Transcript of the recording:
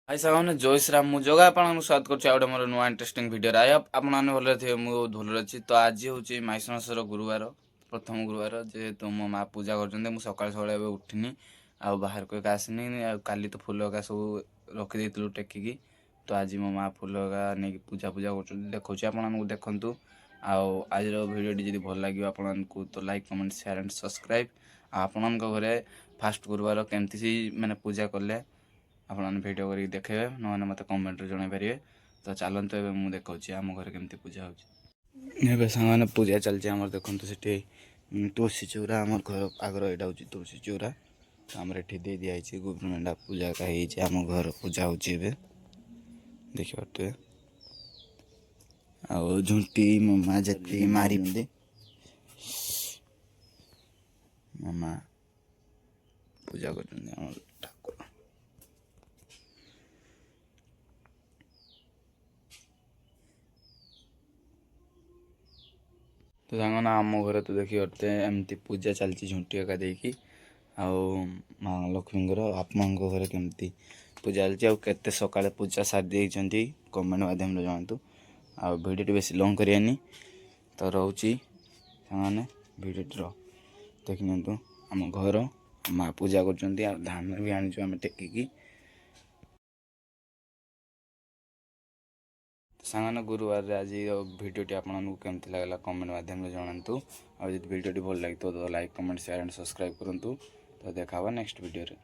हाय सामने जय श्री राम मु जगह आपन स्वागत करछि आउडे मोर नुआ इंटरेस्टिंग वीडियो रे आपन माने भले थे मु बहुत भले अछि। तो आज होछि माइस मासर गुरुवार प्रथम गुरुवार जे तो मो मा पूजा करछन्ते मु सकाळ सकाळ एबे उठिनी आ बाहर को का आसनी आ काली तो फूल का सब रखि देतलु टेकी की। तो आज मो मा फूल का नै पूजा पूजा करछन्ते देखौछि आपन मानकु देखंतु। आ आज रो वीडियो टी जदी भल लागियो आपन मानकु तो like comment share and subscribe. आपन मानक घरे फास्ट गुरुवार केमति सी माने पूजा करले आपन वीडियो करी देखेबे न मत कमेंट रे जणाई परिबे। तो चलंत एबे मु देखौछि हम घर केमति पूजा होछि। एबे सामान्य पूजा चलछि हमर देखंतु सेठी तुलसी चौरा हमर घर आगर एडा होछि तुलसी चौरा। तो हमर एठी दे दिया छि गवर्नमेंट पूजा का छि हम घर पूजा होछि एबे देखिबते। आ झुंटी मम्मा जति मारी दे मम्मा पूजा करछन हमर ठाकुर। तो सांगना आम घर तो देखी करते एमती पूजा चलती झुंटी एका देकी माँ लक्ष्मी आप घर केमती पूजा चलती आते सका पूजा सारी देती कमेंट माध्यम जानतु। आ भिडियो बेस लंग करानी तो रोचे से भिडियो देखी नितु आम घर माँ पूजा कर धान भी आनी टेकिकी। सांगने गुरुवार आज भिडियोटी आपको केमती लगला कमेंट माध्यम जानतु। और भिडियोटी भल लगी तो like comment share and subscribe करूँ। तो देखा नेक्स्ट वीडियो रे।